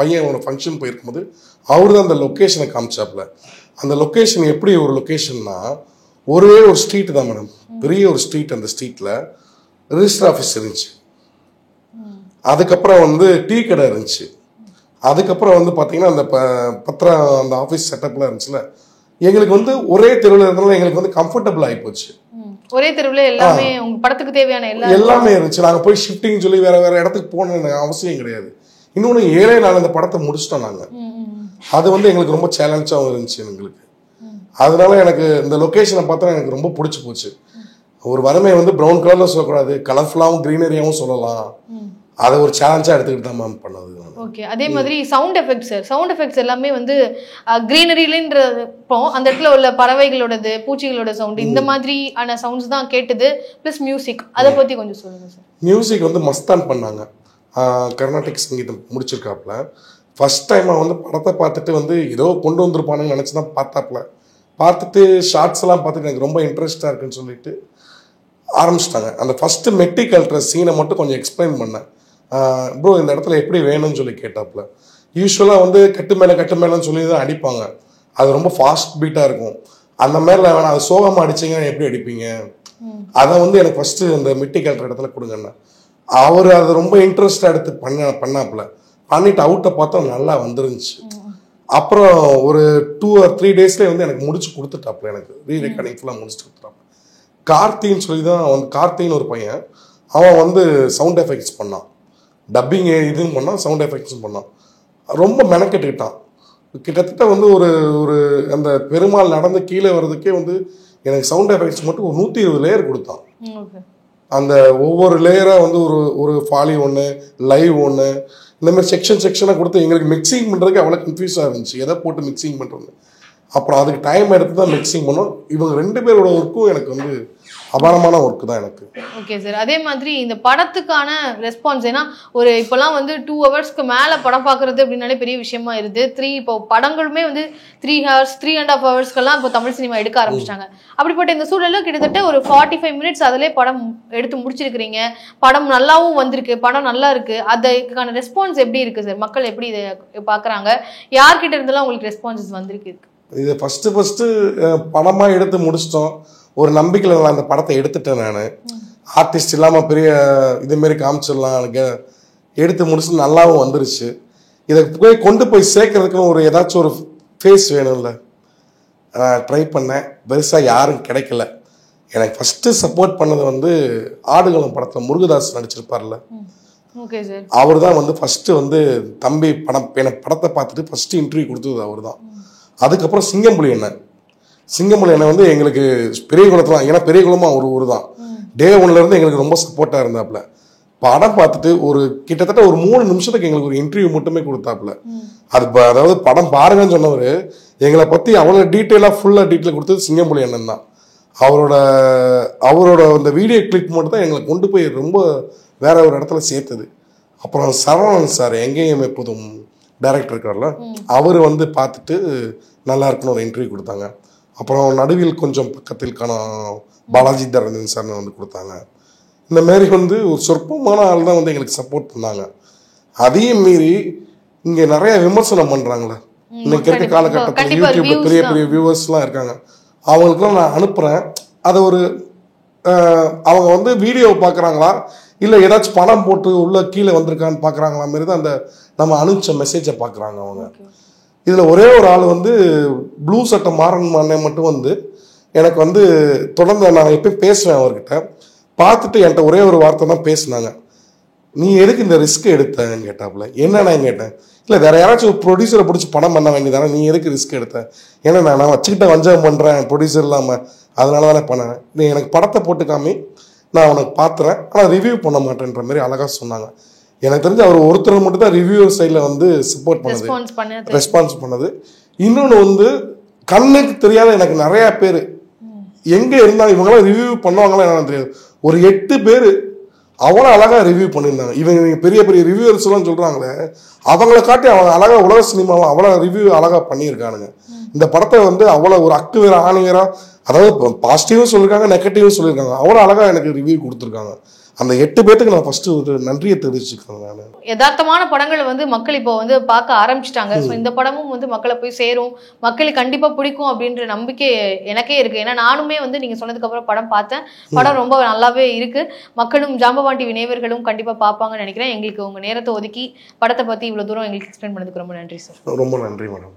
பையனோட ஃபங்க்ஷன் போயிருக்கும்போது அவர் தான் அந்த லொக்கேஷனை காமிச்சாப்புல. அந்த லொக்கேஷன் எப்படி ஒரு லொக்கேஷன்னா, ஒரே ஒரு ஸ்ட்ரீட் தான் மேடம், பெரிய ஒரு ஸ்ட்ரீட். அந்த ஸ்ட்ரீட்டில் ரிஜிஸ்டர் ஆஃபீஸ் இருந்துச்சு, அதுக்கப்புறம் வந்து டீ கடை இருந்துச்சு, அதுக்கப்புறம் வந்து பார்த்தீங்கன்னா அந்த பத்திரம் அந்த ஆஃபீஸ் செட்டப்லாம் இருந்துச்சுல. எங்களுக்கு வந்து ஒரே தெருவில் இருந்தனால எங்களுக்கு வந்து கம்ஃபர்டபுள் ஆகி போச்சு. ஒரே தெருவில் எல்லாமே உங்க படத்துக்கு தேவையான எல்லாமே இருந்துச்சு. நாங்கள் போய் ஷிஃப்டிங் சொல்லி வேற வேற இடத்துக்கு போகணும்னு அவசியம் கிடையாது. இன்னொன்று 7 நாள் அந்த படத்தை முடிச்சிட்டோம் நாங்கள். அது வந்து எங்களுக்கு ரொம்ப சேலஞ்சாகவும் இருந்துச்சு எங்களுக்கு. அதனால எனக்கு இந்த லொக்கேஷனை பார்த்தா எனக்கு ரொம்ப பிடிச்சி போச்சு. ஒரு வறுமை வந்து ப்ரௌன் கலரில் சொல்லக்கூடாது, கலர்ஃபுல்லாகவும் க்ரீனரியாகவும் சொல்லலாம். அதை ஒரு சேலஞ்சாக எடுத்துக்கிட்டு தான் மேம் பண்ணது. ஓகே. அதே மாதிரி sound effects sir, sound effects எல்லாமே வந்து க்ரீனரிலன்றப்போ அந்த இடத்துல உள்ள பறவைகளோடது, பூச்சிகளோட சவுண்டு, இந்த மாதிரியான சவுண்ட்ஸ் தான் கேட்டது. ப்ளஸ் மியூசிக், அதை பற்றி கொஞ்சம் சொல்லுங்கள் சார். மியூசிக் வந்து மஸ்தான் பண்ணாங்க. கர்நாடிக் சங்கீதம் முடிச்சிருக்காப்புல. ஃபர்ஸ்ட் டைமாக வந்து படத்தை பார்த்துட்டு வந்து ஏதோ கொண்டு வந்திருப்பானுன்னு நினச்சி தான் பார்த்தாப்புல. பார்த்துட்டு ஷார்ட்ஸ் எல்லாம் பார்த்துட்டு எனக்கு ரொம்ப இன்ட்ரெஸ்டாக இருக்குன்னு சொல்லிட்டு ஆரம்பிச்சிட்டாங்க. அந்த ஃபஸ்ட்டு மெட்டி கழட்டுற சீனை மட்டும் கொஞ்சம் எக்ஸ்பிளைன் பண்ணேன். ப்ரோ இந்த இடத்துல எப்படி வேணும்னு சொல்லி கேட்டாப்புல. யூஸ்வலாக வந்து கட்டு மேலேன்னு சொல்லி தான் அடிப்பாங்க. அது ரொம்ப ஃபாஸ்ட் பீட்டாக இருக்கும். அந்த மாதிரிலாம் வேணாம், அது சோகமாக அடிச்சிங்கன்னா எப்படி அடிப்பீங்க, அதை வந்து எனக்கு ஃபஸ்ட்டு இந்த மெட்டி கழட்டுற இடத்துல கொடுங்கண்ணா. அவர் அதை ரொம்ப இன்ட்ரெஸ்டாக எடுத்து பண்ணாப்புல. பண்ணிட்டு அவுட்டை பார்த்தா நல்லா வந்துருந்துச்சு. அப்புறம் ஒரு 2 or 3 டேஸ்லேயே வந்து எனக்கு முடிச்சு கொடுத்துட்டாப்புல. எனக்கு ரீரெக்கார்டிங் ஃபுல்லாக முடிச்சு கொடுத்துட்டாப்புல. கார்த்தின்னு சொல்லி தான் வந்து, கார்த்தின்னு ஒரு பையன், அவன் வந்து சவுண்ட் எஃபெக்ட்ஸ் பண்ணான், டப்பிங் இதுன்னு பண்ணான், சவுண்ட் எஃபெக்ட்ஸும் பண்ணான். ரொம்ப மெனக்கெட்டுக்கிட்டான். கிட்டத்தட்ட வந்து ஒரு அந்த பெருமாள் நடந்து கீழே வர்றதுக்கே வந்து எனக்கு சவுண்ட் எஃபெக்ட்ஸ் மட்டும் ஒரு 120 லேயர் கொடுத்தான். அந்த ஒவ்வொரு லேயராக வந்து ஒரு ஃபாலி ஒன்று, லைவ் ஒன்று, இந்த மாதிரி செக்ஷனாக கொடுத்து எங்களுக்கு மிக்சிங் பண்ணுறதுக்கு அவ்வளோ கன்ஃபியூஸாக இருந்துச்சு, எதை போட்டு மிக்சிங் பண்ணுறது. அப்புறம் அதுக்கு டைம் எடுத்து தான் மிக்சிங் பண்ணோம். இவங்க 2 பேரோட ஒர்க்கும் எனக்கு வந்து அபாரமான ஒர்க்கு தான் எனக்கு. Okay sir. அதே மாதிரி இந்த படத்துக்கான ரெஸ்பான்ஸ், ஏன்னா ஒரு இப்போலாம் வந்து 2 ஹவர்ஸ்க்கு மேலே படம் பார்க்குறது அப்படின்னாலே பெரிய விஷயமா இருக்குது. இப்போ படங்களுமே வந்து 3 hours 3.5 ஹவர்ஸ்க்கெல்லாம் இப்போ தமிழ் சினிமா எடுக்க ஆரம்பிச்சிட்டாங்க. அப்படிப்பட்ட இந்த சூழலில் கிட்டத்தட்ட ஒரு 45 minutes அதிலே படம் எடுத்து முடிச்சிருக்கிறீங்க. படம் நல்லாவும் வந்திருக்கு, படம் நல்லா இருக்கு. அதுக்கான ரெஸ்பான்ஸ் எப்படி இருக்குது சார்? மக்கள் எப்படி இதை பார்க்குறாங்க? யார்கிட்ட இருந்தெல்லாம் உங்களுக்கு ரெஸ்பான்சஸ் வந்திருக்கு? இது ஃபஸ்ட்டு படமாக எடுத்து முடிச்சிட்டோம். ஒரு நம்பிக்கையில் அந்த படத்தை எடுத்துட்டேன். நான் ஆர்டிஸ்ட் இல்லாமல் பெரிய இதுமாரி காமிச்சிடலாம் எடுத்து முடிச்சு நல்லாவும் வந்துருச்சு. இதை கொண்டு போய் சேர்க்கறதுக்குன்னு ஒரு ஏதாச்சும் ஒரு ஃபேஸ் வேணும்ல. ட்ரை பண்ணேன், பெருசாக யாரும் கிடைக்கல. எனக்கு ஃபஸ்ட்டு சப்போர்ட் பண்ணது வந்து ஆடுகளம் படத்தில் முருகதாஸ் நடிச்சிருப்பார்ல, அவர் தான் வந்து ஃபஸ்ட்டு வந்து தம்பி எனக்கு படத்தை பார்த்துட்டு ஃபஸ்ட்டு இன்டர்வியூ கொடுத்தது அவர் தான். அதுக்கப்புறம் சிங்கம்புலி அண்ணன் வந்து எங்களுக்கு பெரிய குளத்துல, ஏன்னா பெரிய குளமா ஒரு ஊர் தான். டே 1லேருந்து எங்களுக்கு ரொம்ப சப்போர்ட்டாக இருந்தாப்புல. படம் பார்த்துட்டு கிட்டத்தட்ட ஒரு 3 நிமிஷத்துக்கு எங்களுக்கு ஒரு இன்டர்வியூ மட்டுமே கொடுத்தாப்புல. அதாவது படம் பாருங்கன்னு சொன்னவர் எங்களை பற்றி அவ்வளோ டீட்டெயிலாக ஃபுல்லாக டீட்டெயில் கொடுத்தது சிங்கம்புலி அண்ணன் தான். அவரோட அந்த வீடியோ கிளிப் மட்டும் தான் எங்களை கொண்டு போய் ரொம்ப வேற ஒரு இடத்துல சேர்த்தது. அப்புறம் சரவணன் சார், எங்கேயும் எப்போதும் டைரக்டர் இருக்கார்ல, அவர் வந்து பார்த்துட்டு நல்லா இருக்குன்னு ஒரு இன்டர்வியூ கொடுத்தாங்க. அப்புறம் நடுவில் கொஞ்சம் பக்கத்தில் பாலாஜி தரஞ்சன் சார்னு வந்து கொடுத்தாங்க. இந்த மாதிரி வந்து ஒரு சொற்பமான ஆள் தான் வந்து எங்களுக்கு சப்போர்ட் பண்ணாங்க. அதையும் மீறி இங்கே நிறைய விமர்சனம் பண்ணுறாங்களே இன்னைக்கு இருக்க காலகட்டத்தில். யூடியூப்ல பெரிய பெரிய வியூவர்ஸ்லாம் இருக்காங்க, அவங்களுக்குலாம் நான் அனுப்புகிறேன். அதை அவங்க வந்து வீடியோ பார்க்குறாங்களா இல்லை ஏதாச்சும் பணம் போட்டு உள்ள கீழே வந்திருக்கான்னு பார்க்குறாங்களா மாரி தான் அந்த நம்ம அனுப்பிச்ச மெசேஜை பார்க்குறாங்க அவங்க. இதில் ஒரே ஒரு ஆள் வந்து ப்ளூ சட்டை மாறன் மட்டும் வந்து எனக்கு வந்து தொடர்ந்து நான் எப்பயும் பேசுவேன் அவர்கிட்ட. பார்த்துட்டு என்கிட்ட ஒரே ஒரு வார்த்தை தான் பேசினாங்க, நீ எதுக்கு இந்த ரிஸ்க் எடுத்தேன்னு கேட்டாப்புல. என்னன்னா கேட்டேன், இல்லை வேற யாராச்சும் ப்ரொடியூசரை பிடிச்சி படம் பண்ண வேண்டியதானே, நீ எதுக்கு ரிஸ்க் எடுத்தேன்? ஏன்னா நான் வச்சுக்கிட்ட வஞ்சகம் பண்ணுறேன் ப்ரொடியூசர் இல்லாமல், அதனால தானே பண்ணேன். நீ எனக்கு படத்தை போட்டு காமி, நான் உனக்கு பார்த்துறேன், ஆனால் ரிவ்யூ பண்ண மாட்டேன்ற மாதிரி அழகாக சொன்னாங்க. எனக்கு தெரிஞ்சு அவர் ஒருத்தர் மட்டும் தான் ரிவ்யூவர் சைடில் வந்து சப்போர்ட் பண்ணது, ரெஸ்பான்ஸ் பண்ணது. இன்னொன்று வந்து கண்ணுக்கு தெரியாத எனக்கு நிறையா பேர் எங்கே இருந்தாலும் இவங்களாம் ரிவ்யூ பண்ணுவாங்களா என்னன்னு தெரியாது. ஒரு 8 பேர் அவ்வளோ அழகாக ரிவ்யூ பண்ணியிருந்தாங்க. இவங்க பெரிய பெரிய ரிவ்யூவர்ஸ் எல்லாம் சொல்கிறாங்களே, அவங்கள காட்டி அவங்க அழகாக உலக சினிமாவை அவ்வளோ ரிவ்யூ அழகாக பண்ணியிருக்கானுங்க. இந்த படத்தை வந்து அவ்வளோ ஒரு அக்கு வேற ஆணி வேற, அதாவது பாசிட்டிவும் சொல்லியிருக்காங்க, நெகட்டிவும் சொல்லியிருக்காங்க. அவ்வளோ அழகாக எனக்கு ரிவ்யூ கொடுத்துருக்காங்க. அந்த 8 பேருக்கு நான் ஃபர்ஸ்ட் ஒரு நன்றியை தெரிவிச்சுக்கிறேன். நான் யதார்த்தமான படங்களை வந்து மக்கள் இப்போ வந்து பார்க்க ஆரம்பிச்சிட்டாங்க. ஸோ இந்த படமும் வந்து மக்களை போய் சேரும், மக்களுக்கு கண்டிப்பாக பிடிக்கும் அப்படின்ற நம்பிக்கை எனக்கே இருக்கு. ஏன்னா நானுமே வந்து நீங்கள் சொன்னதுக்கு அப்புறம் படம் பார்த்தேன், படம் ரொம்ப நல்லாவே இருக்கு. மக்களும் ஜாம்பவான் டிவி நேயர்களும் கண்டிப்பாக பார்ப்பாங்கன்னு நினைக்கிறேன். எங்களுக்கு உங்கள் நேரத்தை ஒதுக்கி படத்தை பற்றி இவ்வளோ தூரம் எங்களுக்கு எக்ஸ்பிளைன் பண்ணதுக்கு ரொம்ப நன்றி சார். ரொம்ப நன்றி மேடம்.